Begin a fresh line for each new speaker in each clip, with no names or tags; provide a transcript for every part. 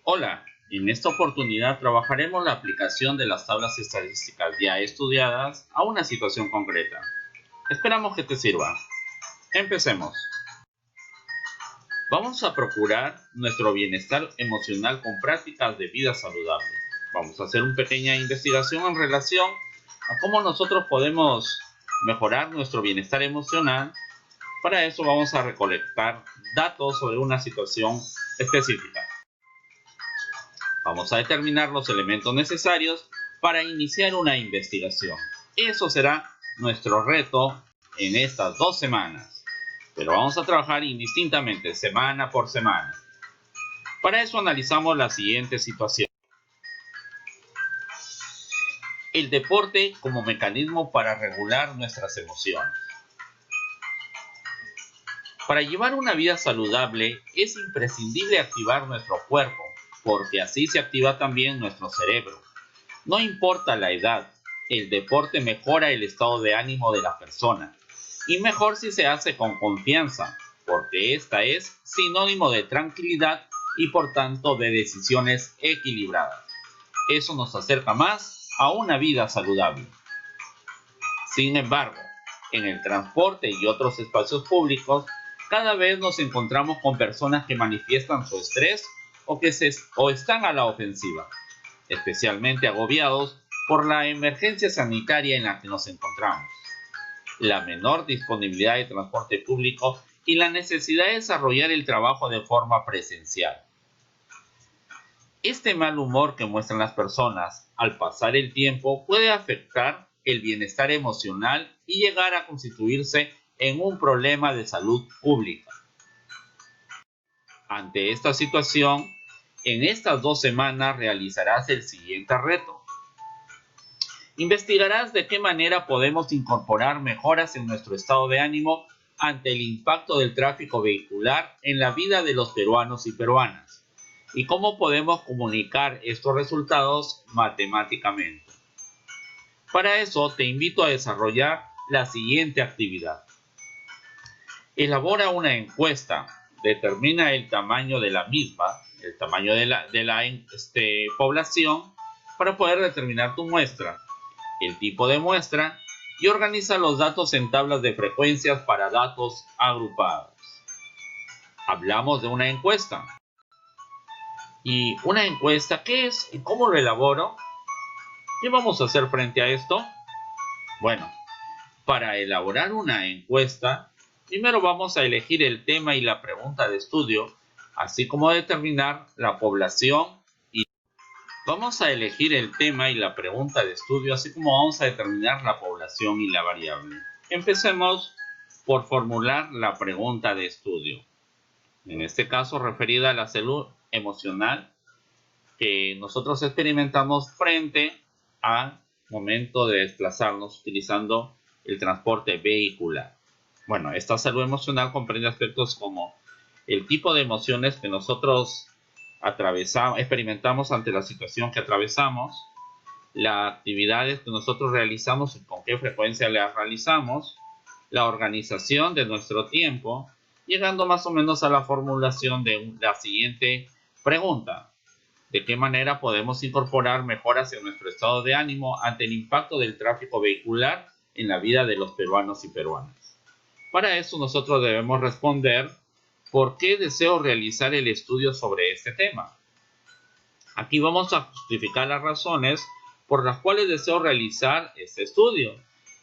Hola, en esta oportunidad trabajaremos la aplicación de las tablas estadísticas ya estudiadas a una situación concreta. Esperamos que te sirva. Empecemos. Vamos a procurar nuestro bienestar emocional con prácticas de vida saludable. Vamos a hacer una pequeña investigación en relación a cómo nosotros podemos mejorar nuestro bienestar emocional. Para eso vamos a recolectar datos sobre una situación específica. Vamos a determinar los elementos necesarios para iniciar una investigación. Eso será nuestro reto en estas 2 semanas. Pero vamos a trabajar indistintamente, semana por semana. Para eso analizamos la siguiente situación. El deporte como mecanismo para regular nuestras emociones. Para llevar una vida saludable es imprescindible activar nuestro cuerpo, porque así se activa también nuestro cerebro. No importa la edad, el deporte mejora el estado de ánimo de la persona, y mejor si se hace con confianza, porque esta es sinónimo de tranquilidad y por tanto de decisiones equilibradas. Eso nos acerca más a una vida saludable. Sin embargo, en el transporte y otros espacios públicos, cada vez nos encontramos con personas que manifiestan su estrés o están a la ofensiva, especialmente agobiados por la emergencia sanitaria en la que nos encontramos, la menor disponibilidad de transporte público y la necesidad de desarrollar el trabajo de forma presencial. Este mal humor que muestran las personas al pasar el tiempo puede afectar el bienestar emocional y llegar a constituirse en un problema de salud pública. Ante esta situación, en estas 2 semanas realizarás el siguiente reto. Investigarás de qué manera podemos incorporar mejoras en nuestro estado de ánimo ante el impacto del tráfico vehicular en la vida de los peruanos y peruanas, y cómo podemos comunicar estos resultados matemáticamente. Para eso te invito a desarrollar la siguiente actividad. Elabora una encuesta, determina el tamaño de la misma, el tamaño de la población, para poder determinar tu muestra, el tipo de muestra y organiza los datos en tablas de frecuencias para datos agrupados. Hablamos de una encuesta. ¿Y una encuesta qué es y cómo lo elaboro? ¿Qué vamos a hacer frente a esto? Bueno, para elaborar una encuesta, primero vamos a elegir el tema y la pregunta de estudio, así como determinar la población y vamos a elegir el tema y la pregunta de estudio, así como vamos a determinar la población y la variable. Empecemos por formular la pregunta de estudio. En este caso, referida a la salud emocional que nosotros experimentamos frente al momento de desplazarnos utilizando el transporte vehicular. Bueno, esta salud emocional comprende aspectos como el tipo de emociones que nosotros experimentamos ante la situación que atravesamos, las actividades que nosotros realizamos y con qué frecuencia las realizamos, la organización de nuestro tiempo, llegando más o menos a la formulación de la siguiente pregunta. ¿De qué manera podemos incorporar mejoras en nuestro estado de ánimo ante el impacto del tráfico vehicular en la vida de los peruanos y peruanas? Para eso nosotros debemos responder ¿por qué deseo realizar el estudio sobre este tema? Aquí vamos a justificar las razones por las cuales deseo realizar este estudio.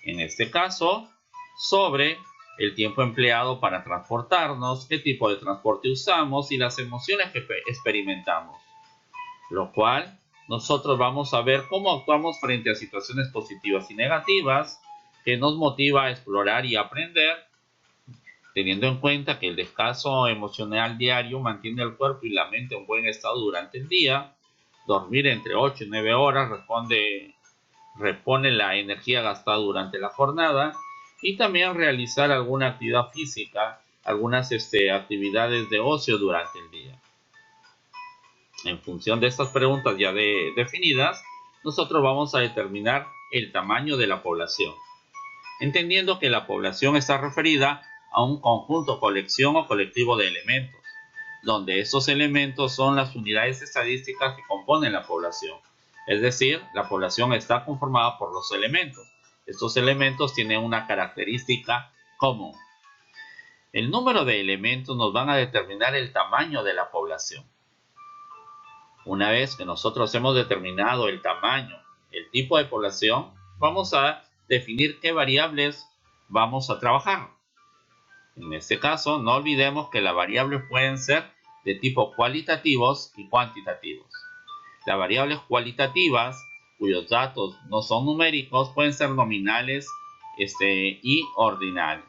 En este caso, sobre el tiempo empleado para transportarnos, qué tipo de transporte usamos y las emociones que experimentamos. Lo cual nosotros vamos a ver cómo actuamos frente a situaciones positivas y negativas que nos motiva a explorar y aprender, teniendo en cuenta que el descanso emocional diario mantiene el cuerpo y la mente en buen estado durante el día. Dormir entre 8 y 9 horas repone la energía gastada durante la jornada y también realizar alguna actividad física, algunas actividades de ocio durante el día. En función de estas preguntas ya definidas, nosotros vamos a determinar el tamaño de la población, entendiendo que la población está referida a un conjunto, colección o colectivo de elementos. donde estos elementos son las unidades estadísticas que componen la población. Es decir, la población está conformada por los elementos. Estos elementos tienen una característica común. El número de elementos nos van a determinar el tamaño de la población. Una vez que nosotros hemos determinado el tamaño, el tipo de población, vamos a definir qué variables vamos a trabajar. En este caso, no olvidemos que las variables pueden ser de tipo cualitativos y cuantitativos. Las variables cualitativas, cuyos datos no son numéricos, pueden ser nominales y ordinales.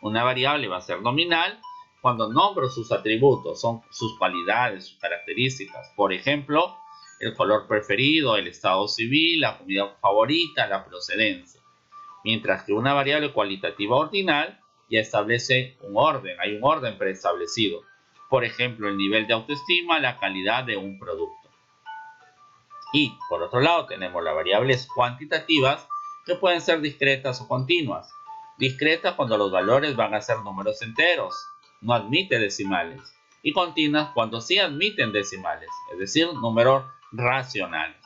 Una variable va a ser nominal cuando nombro sus atributos, son sus cualidades, sus características. Por ejemplo, el color preferido, el estado civil, la comida favorita, la procedencia. Mientras que una variable cualitativa ordinal ya establece un orden, hay un orden preestablecido. Por ejemplo, el nivel de autoestima, la calidad de un producto. Y por otro lado tenemos las variables cuantitativas que pueden ser discretas o continuas. Discretas cuando los valores van a ser números enteros, no admite decimales. Y continuas cuando sí admiten decimales, es decir, números racionales.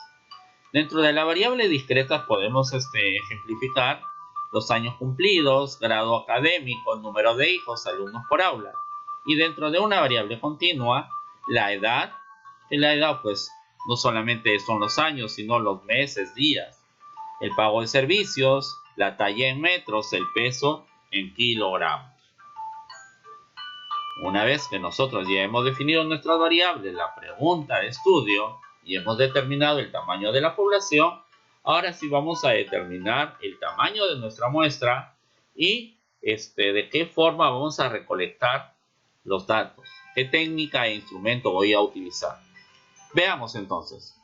Dentro de la variable discreta podemos ejemplificar los años cumplidos, grado académico, número de hijos, alumnos por aula. Y dentro de una variable continua, la edad, en la edad pues no solamente son los años, sino los meses, días. El pago de servicios, la talla en metros, el peso en kilogramos. Una vez que nosotros ya hemos definido nuestras variables, la pregunta de estudio, y hemos determinado el tamaño de la población, ahora sí vamos a determinar el tamaño de nuestra muestra y de qué forma vamos a recolectar los datos, qué técnica e instrumento voy a utilizar. Veamos entonces.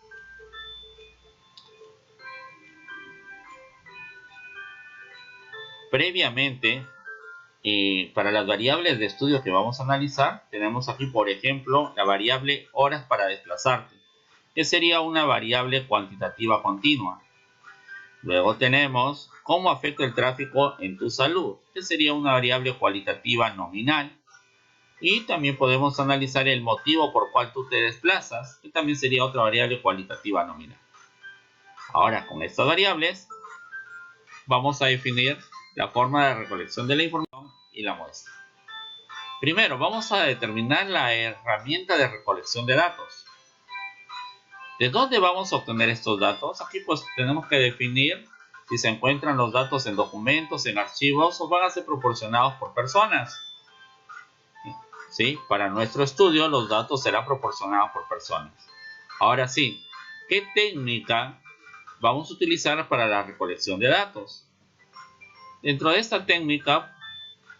Previamente, para las variables de estudio que vamos a analizar, tenemos aquí, por ejemplo, la variable horas para desplazarte, que sería una variable cuantitativa continua. Luego tenemos cómo afecta el tráfico en tu salud, que sería una variable cualitativa nominal. Y también podemos analizar el motivo por cual tú te desplazas, que también sería otra variable cualitativa nominal. Ahora, con estas variables, vamos a definir la forma de recolección de la información y la muestra. Primero, vamos a determinar la herramienta de recolección de datos. ¿De dónde vamos a obtener estos datos? Aquí pues tenemos que definir si se encuentran los datos en documentos, en archivos o van a ser proporcionados por personas. ¿Sí? Para nuestro estudio los datos serán proporcionados por personas. Ahora sí, ¿qué técnica vamos a utilizar para la recolección de datos? Dentro de esta técnica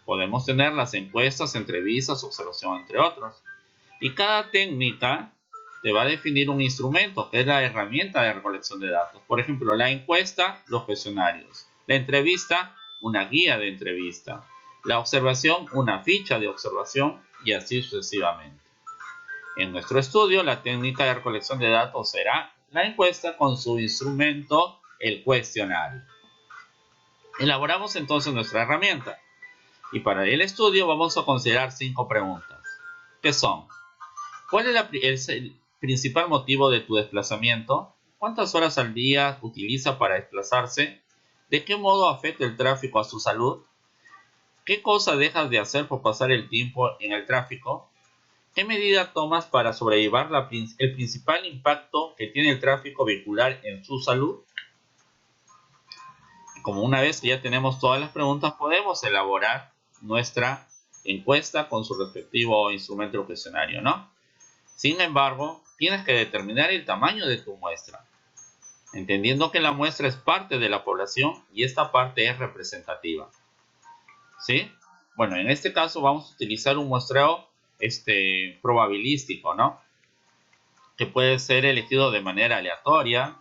podemos tener las encuestas, entrevistas, observación, entre otros. Y cada técnica te va a definir un instrumento, que es la herramienta de recolección de datos. Por ejemplo, la encuesta, los cuestionarios. La entrevista, una guía de entrevista. La observación, una ficha de observación y así sucesivamente. En nuestro estudio, la técnica de recolección de datos será la encuesta con su instrumento, el cuestionario. Elaboramos entonces nuestra herramienta. Y para el estudio vamos a considerar 5 preguntas, que son: ¿cuál es el principal motivo de tu desplazamiento? ¿Cuántas horas al día utiliza para desplazarse? ¿De qué modo afecta el tráfico a su salud? ¿Qué cosa dejas de hacer por pasar el tiempo en el tráfico? ¿Qué medida tomas para sobrellevar el principal impacto que tiene el tráfico vehicular en su salud? Como una vez que ya tenemos todas las preguntas, podemos elaborar nuestra encuesta con su respectivo instrumento o cuestionario, ¿no? Sin embargo, tienes que determinar el tamaño de tu muestra, entendiendo que la muestra es parte de la población y esta parte es representativa. ¿Sí? Bueno, en este caso vamos a utilizar un muestreo probabilístico, ¿no? Que puede ser elegido de manera aleatoria,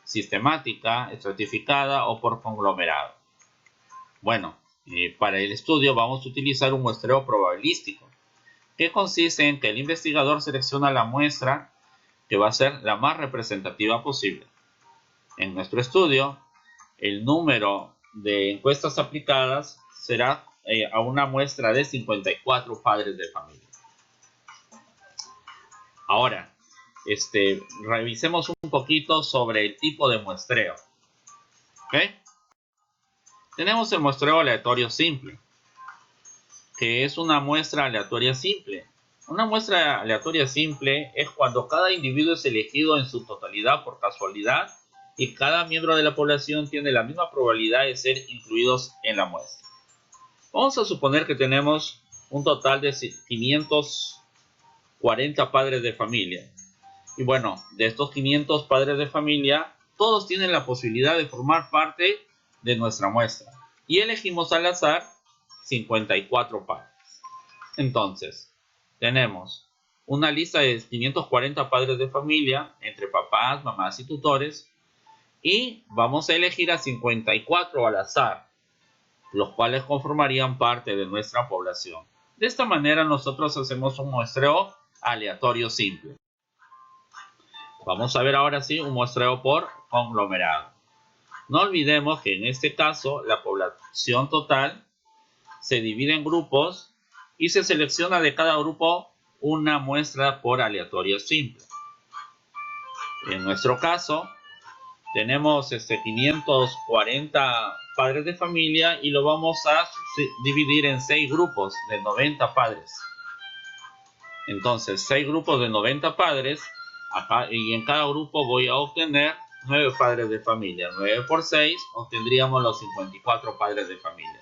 sistemática, estratificada o por conglomerado. Bueno, para el estudio vamos a utilizar un muestreo probabilístico, que consiste en que el investigador selecciona la muestra que va a ser la más representativa posible. En nuestro estudio, el número de encuestas aplicadas será a una muestra de 54 padres de familia. Ahora, revisemos un poquito sobre el tipo de muestreo. ¿Ok? Tenemos el muestreo aleatorio simple, que es una muestra aleatoria simple. Una muestra aleatoria simple es cuando cada individuo es elegido en su totalidad por casualidad y cada miembro de la población tiene la misma probabilidad de ser incluidos en la muestra. Vamos a suponer que tenemos un total de 540 padres de familia. Y bueno, de estos 500 padres de familia, todos tienen la posibilidad de formar parte de nuestra muestra. Y elegimos al azar 54 padres. Entonces, tenemos una lista de 540 padres de familia, entre papás, mamás y tutores, y vamos a elegir a 54 al azar, los cuales conformarían parte de nuestra población. De esta manera nosotros hacemos un muestreo aleatorio simple. Vamos a ver ahora sí un muestreo por conglomerado. No olvidemos que en este caso la población total se divide en grupos y se selecciona de cada grupo una muestra por aleatorio simple. En nuestro caso tenemos 540 padres de familia y lo vamos a dividir en 6 grupos de 90 padres. Entonces 6 grupos de 90 padres y en cada grupo voy a obtener 9 padres de familia. 9 por 6 obtendríamos los 54 padres de familia.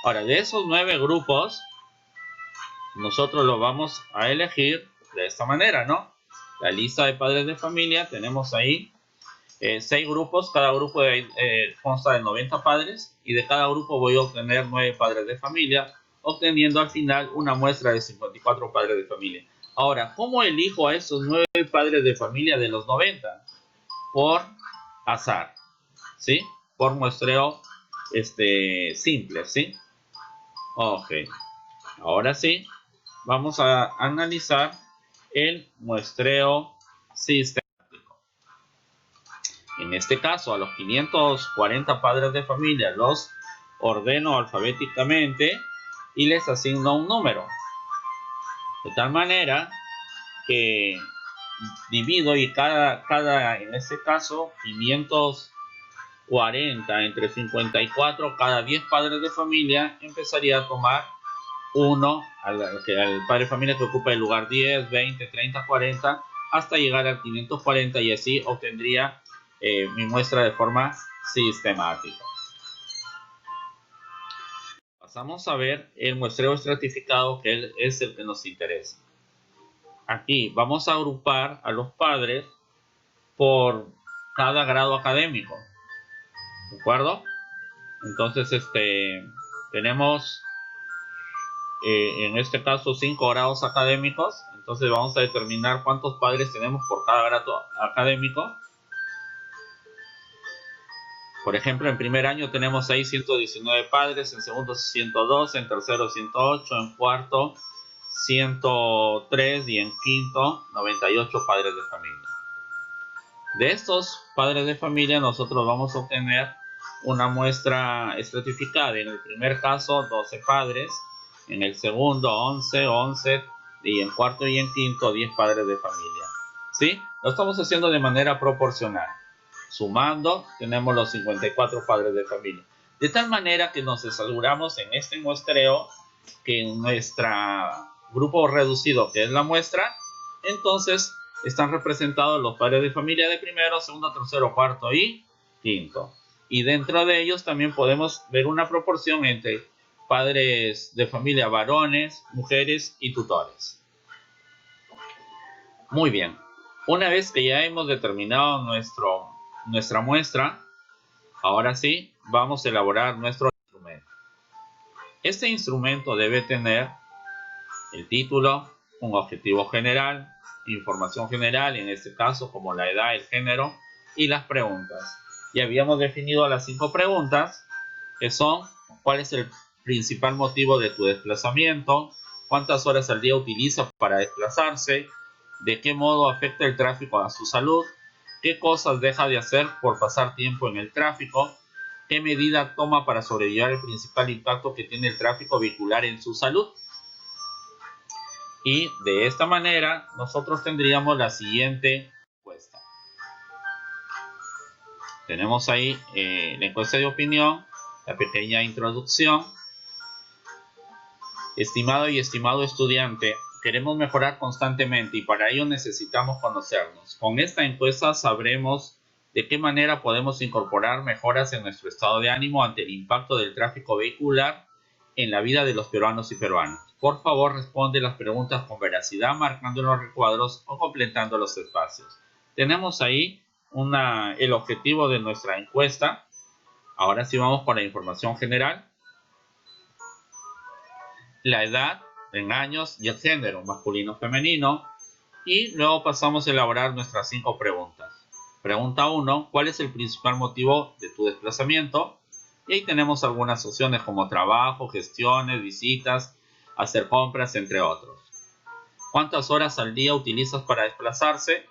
Ahora, de esos 9 grupos, nosotros los vamos a elegir de esta manera, ¿no? La lista de padres de familia, tenemos ahí 6 grupos, cada grupo consta de 90 padres y de cada grupo voy a obtener 9 padres de familia, obteniendo al final una muestra de 54 padres de familia. Ahora, ¿cómo elijo a esos 9 padres de familia de los 90? Por azar, ¿sí? Por muestreo simple, ¿sí? Ok, ahora sí, vamos a analizar el muestreo sistemático. En este caso, a los 540 padres de familia los ordeno alfabéticamente y les asigno un número. De tal manera que divido y cada en este caso, 540 entre 54, cada 10 padres de familia empezaría a tomar uno al padre de familia que ocupa el lugar 10, 20, 30, 40, hasta llegar al 540 y así obtendría mi muestra de forma sistemática. Pasamos a ver el muestreo estratificado, que es el que nos interesa. Aquí vamos a agrupar a los padres por cada grado académico, ¿de acuerdo? Entonces, tenemos en este caso 5 grados académicos. Entonces vamos a determinar cuántos padres tenemos por cada grado académico. Por ejemplo, en primer año tenemos ahí 119 padres, en segundo 102, en tercero 108, en cuarto 103 y en quinto 98 padres de familia. De estos padres de familia nosotros vamos a obtener una muestra estratificada. En el primer caso 12 padres, en el segundo 11 y en cuarto y en quinto 10 padres de familia. ¿Sí? Lo estamos haciendo de manera proporcional. Sumando tenemos los 54 padres de familia. De tal manera que nos aseguramos en este muestreo que en nuestro grupo reducido, que es la muestra, entonces están representados los padres de familia de primero, segundo, tercero, cuarto y quinto. Y dentro de ellos también podemos ver una proporción entre padres de familia varones, mujeres y tutores. Muy bien. Una vez que ya hemos determinado nuestra muestra, ahora sí, vamos a elaborar nuestro instrumento. Este instrumento debe tener el título, un objetivo general, información general, en este caso como la edad, el género y las preguntas. Ya habíamos definido las 5 preguntas, que son: ¿cuál es el principal motivo de tu desplazamiento? ¿Cuántas horas al día utiliza para desplazarse? ¿De qué modo afecta el tráfico a su salud? ¿Qué cosas deja de hacer por pasar tiempo en el tráfico? ¿Qué medida toma para sobrellevar el principal impacto que tiene el tráfico vehicular en su salud? Y de esta manera nosotros tendríamos la siguiente encuesta. Tenemos ahí la encuesta de opinión, la pequeña introducción. Estimado y estimado estudiante, queremos mejorar constantemente y para ello necesitamos conocernos. Con esta encuesta sabremos de qué manera podemos incorporar mejoras en nuestro estado de ánimo ante el impacto del tráfico vehicular en la vida de los peruanos y peruanas. Por favor, responde las preguntas con veracidad, marcando en los recuadros o completando los espacios. Tenemos ahí el objetivo de nuestra encuesta. Ahora sí vamos con la información general. La edad en años y el género, masculino o femenino. Y luego pasamos a elaborar nuestras 5 preguntas. Pregunta 1. ¿Cuál es el principal motivo de tu desplazamiento? Y ahí tenemos algunas opciones como trabajo, gestiones, visitas, hacer compras, entre otros. ¿Cuántas horas al día utilizas para desplazarse?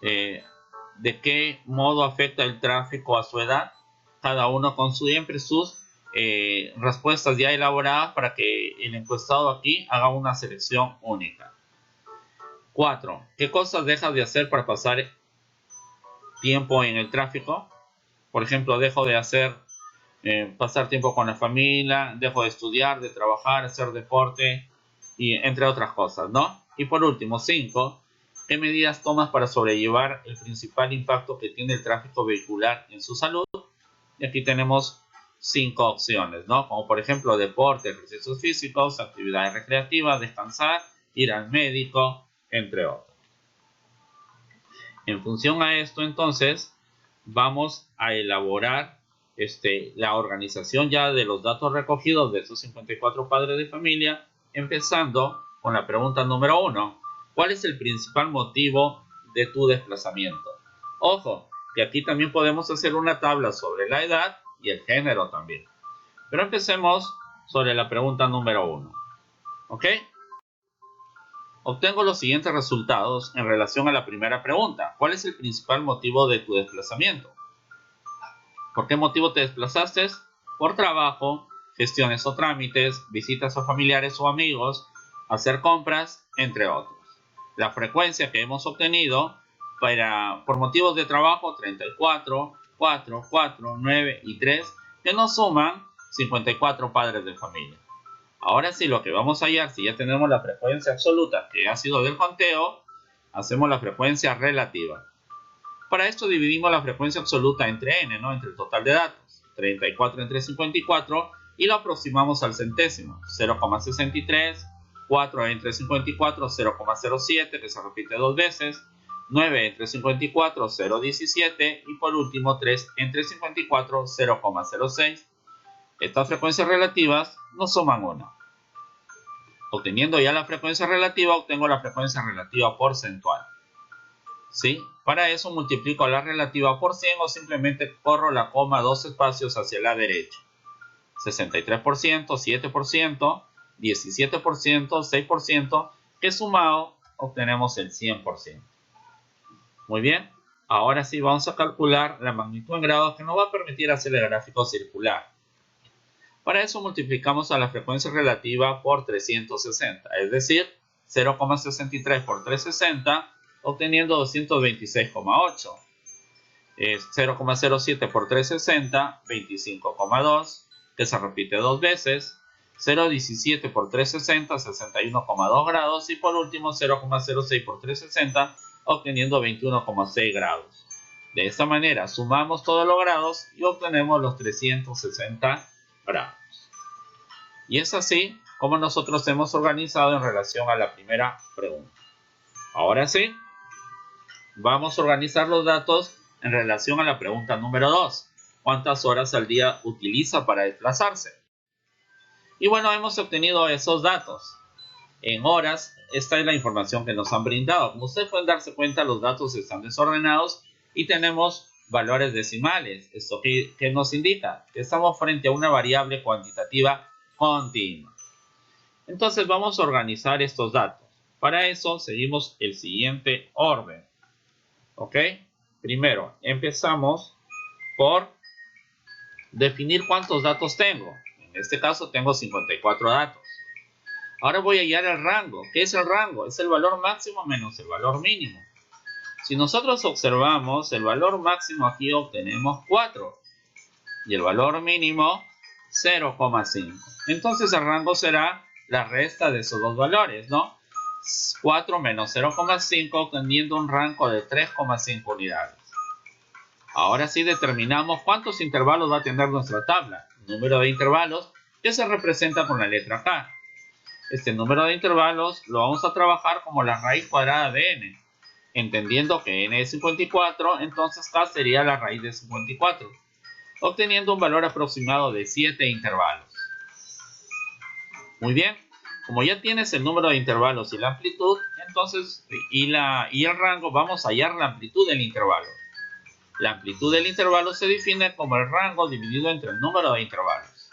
¿De qué modo afecta el tráfico a su edad? Cada uno con siempre sus respuestas ya elaboradas para que el encuestado aquí haga una selección única. 4. ¿Qué cosas dejas de hacer para pasar tiempo en el tráfico? Por ejemplo, dejo de pasar tiempo con la familia, dejo de estudiar, de trabajar, hacer deporte, y entre otras cosas, ¿no? Y por último, 5. ¿Qué medidas tomas para sobrellevar el principal impacto que tiene el tráfico vehicular en su salud? Y aquí tenemos 5 opciones, ¿no? Como por ejemplo, deporte, ejercicios físicos, actividades recreativas, descansar, ir al médico, entre otros. En función a esto, entonces, vamos a elaborar la organización ya de los datos recogidos de esos 54 padres de familia, empezando con la pregunta número 1. ¿Cuál es el principal motivo de tu desplazamiento? Ojo, que aquí también podemos hacer una tabla sobre la edad y el género también. Pero empecemos sobre la pregunta número 1. ¿Ok? Obtengo los siguientes resultados en relación a la primera pregunta. ¿Cuál es el principal motivo de tu desplazamiento? ¿Por qué motivo te desplazaste? Por trabajo, gestiones o trámites, visitas a familiares o amigos, hacer compras, entre otros. La frecuencia que hemos obtenido por motivos de trabajo, 34, 4, 4, 9 y 3, que nos suman 54 padres de familia. Ahora sí, lo que vamos a hallar, si ya tenemos la frecuencia absoluta que ha sido del conteo, hacemos la frecuencia relativa. Para esto dividimos la frecuencia absoluta entre n, ¿no? Entre el total de datos, 34 entre 54, y lo aproximamos al centésimo, 0,63, 4 entre 54, 0,07, que se repite 2 veces, 9 entre 54, 0,17, y por último 3 entre 54, 0,06. Estas frecuencias relativas nos suman 1. Obteniendo ya la frecuencia relativa, obtengo la frecuencia relativa porcentual. ¿Sí? Para eso multiplico la relativa por 100 o simplemente corro la coma 2 espacios hacia la derecha. 63%, 7%, 17%, 6%, que sumado obtenemos el 100%. Muy bien, ahora sí vamos a calcular la magnitud en grados que nos va a permitir hacer el gráfico circular. Para eso multiplicamos a la frecuencia relativa por 360, es decir, 0,63 por 360, obteniendo 226,8. 0,07 por 360, 25,2, que se repite 2 veces. 0,17 por 360, 61,2 grados. Y por último, 0,06 por 360, obteniendo 21,6 grados. De esta manera, sumamos todos los grados y obtenemos los 360 grados. Y es así como nosotros hemos organizado en relación a la primera pregunta. Ahora sí, vamos a organizar los datos en relación a la pregunta número 2. ¿Cuántas horas al día utiliza para desplazarse? Y bueno, hemos obtenido esos datos. En horas, esta es la información que nos han brindado. Como ustedes pueden darse cuenta, los datos están desordenados y tenemos valores decimales. Esto que nos indica que estamos frente a una variable cuantitativa continua. Entonces vamos a organizar estos datos. Para eso seguimos el siguiente orden. ¿Ok? Primero, empezamos por definir cuántos datos tengo. En este caso tengo 54 datos. Ahora voy a hallar el rango. ¿Qué es el rango? Es el valor máximo menos el valor mínimo. Si nosotros observamos, el valor máximo aquí obtenemos 4 y el valor mínimo 0,5. Entonces el rango será la resta de esos dos valores, ¿no? 4 menos 0,5 obteniendo un rango de 3,5 unidades. Ahora sí determinamos cuántos intervalos va a tener nuestra tabla. Número de intervalos que se representa con la letra K. Este número de intervalos lo vamos a trabajar como la raíz cuadrada de n. Entendiendo que n es 54, entonces K sería la raíz de 54, obteniendo un valor aproximado de 7 intervalos. Muy bien, como ya tienes el número de intervalos y la amplitud, entonces y el rango, vamos a hallar la amplitud del intervalo. La amplitud del intervalo se define como el rango dividido entre el número de intervalos.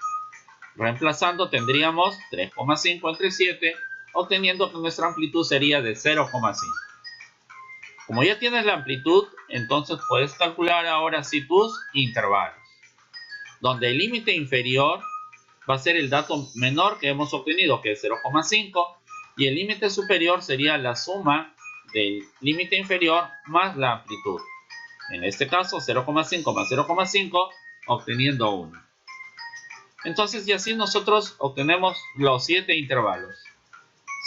Reemplazando tendríamos 3,5 entre 7, obteniendo que nuestra amplitud sería de 0,5. Como ya tienes la amplitud, entonces puedes calcular ahora sí tus intervalos, donde el límite inferior va a ser el dato menor que hemos obtenido, que es 0,5, y el límite superior sería la suma del límite inferior más la amplitud. En este caso, 0,5 más 0,5, obteniendo 1. Entonces, y así nosotros obtenemos los 7 intervalos.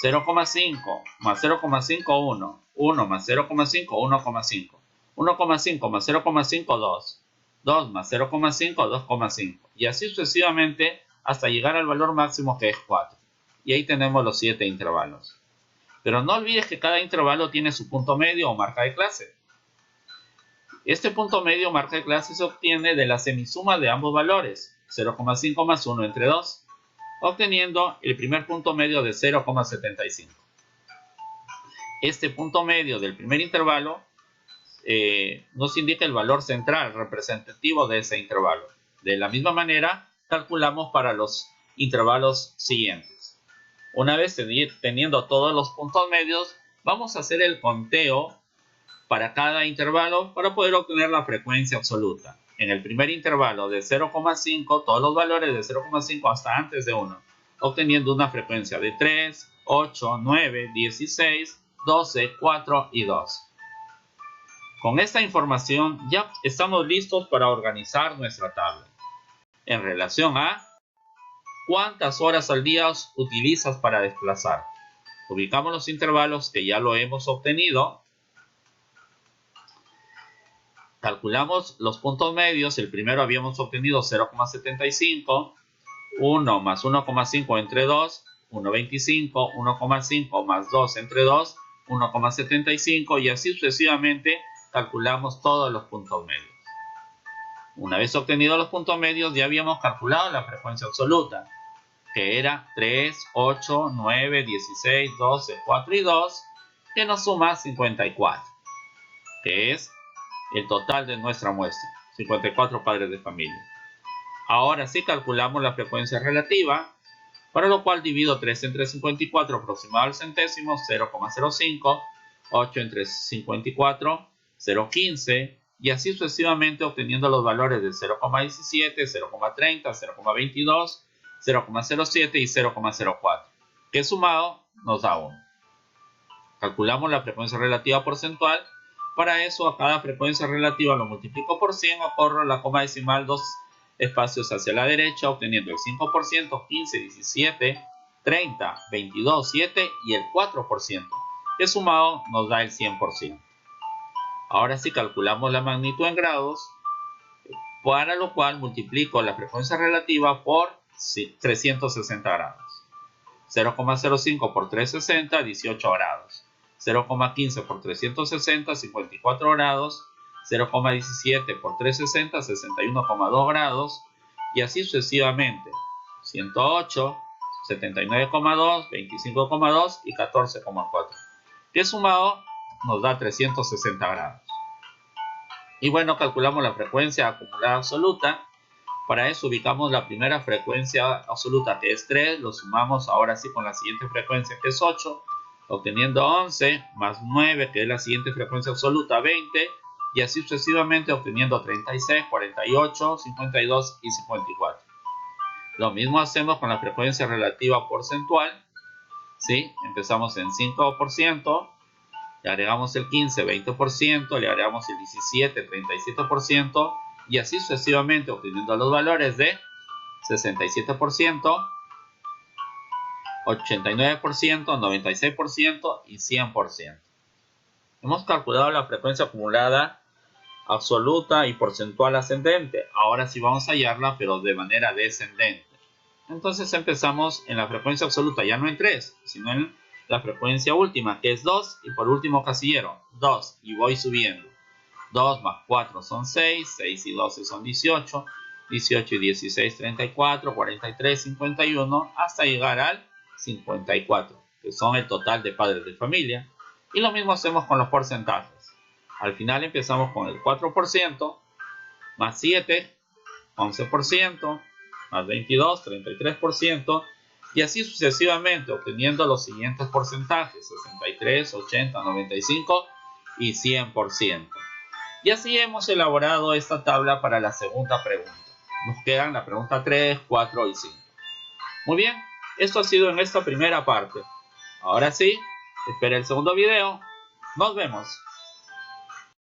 0,5 más 0,5, 1. 1 más 0,5, 1,5. 1,5 más 0,5, 2. 2 más 0,5, 2,5. Y así sucesivamente hasta llegar al valor máximo que es 4. Y ahí tenemos los 7 intervalos. Pero no olvides que cada intervalo tiene su punto medio o marca de clase. Este punto medio o marca de clase se obtiene de la semisuma de ambos valores, 0,5 más 1 entre 2, obteniendo el primer punto medio de 0,75. Este punto medio del primer intervalo nos indica el valor central representativo de ese intervalo. De la misma manera, calculamos para los intervalos siguientes. Una vez teniendo todos los puntos medios, vamos a hacer el conteo para cada intervalo para poder obtener la frecuencia absoluta. En el primer intervalo de 0,5, todos los valores de 0,5 hasta antes de 1, obteniendo una frecuencia de 3, 8, 9, 16, 12, 4 y 2. Con esta información ya estamos listos para organizar nuestra tabla. En relación a cuántas horas al día utilizas para desplazar. Ubicamos los intervalos que ya lo hemos obtenido. Calculamos los puntos medios. El primero habíamos obtenido 0,75, 1 más 1,5 entre 2, 1,25, 1,5 más 2 entre 2, 1,75 y así sucesivamente calculamos todos los puntos medios. Una vez obtenidos los puntos medios ya habíamos calculado la frecuencia absoluta, que era 3, 8, 9, 16, 12, 4 y 2, que nos suma 54, que es el total de nuestra muestra, 54 padres de familia. Ahora sí calculamos la frecuencia relativa, para lo cual divido 3 entre 54 aproximado al centésimo, 0,05, 8 entre 54, 0,15, y así sucesivamente obteniendo los valores de 0,17, 0,30, 0,22, 0,07 y 0,04, que sumado nos da 1. Calculamos la frecuencia relativa porcentual. Para eso, a cada frecuencia relativa lo multiplico por 100 o corro la coma decimal 2 espacios hacia la derecha, obteniendo el 5%, 15, 17, 30, 22, 7 y el 4%, que sumado nos da el 100%. Ahora sí calculamos la magnitud en grados, para lo cual multiplico la frecuencia relativa por 360 grados. 0,05 por 360, 18 grados. 0,15 por 360, 54 grados. 0,17 por 360, 61,2 grados. Y así sucesivamente. 108, 79,2, 25,2 y 14,4. Que sumado nos da 360 grados. Y bueno, calculamos la frecuencia acumulada absoluta. Para eso ubicamos la primera frecuencia absoluta, que es 3, lo sumamos ahora sí con la siguiente frecuencia, que es 8, obteniendo 11, más 9, que es la siguiente frecuencia absoluta, 20, y así sucesivamente obteniendo 36, 48, 52 y 54. Lo mismo hacemos con la frecuencia relativa porcentual. ¿sí? Empezamos en 5%, le agregamos el 15, 20%, le agregamos el 17, 37%, y así sucesivamente, obteniendo los valores de 67%, 89%, 96% y 100%. Hemos calculado la frecuencia acumulada absoluta y porcentual ascendente. Ahora sí vamos a hallarla, pero de manera descendente. Entonces empezamos en la frecuencia absoluta, ya no en 3, sino en la frecuencia última, que es 2, y por último casillero, 2, y voy subiendo. 2 más 4 son 6, 6 y 12 son 18, 18 y 16, 34, 43, 51, hasta llegar al 54, que son el total de padres de familia. Y lo mismo hacemos con los porcentajes. Al final empezamos con el 4%, más 7, 11%, más 22, 33%, y así sucesivamente, obteniendo los siguientes porcentajes: 63, 80, 95 y 100%. Y así hemos elaborado esta tabla para la segunda pregunta. Nos quedan la pregunta 3, 4 y 5. Muy bien, esto ha sido en esta primera parte. Ahora sí, espera el segundo video. Nos vemos.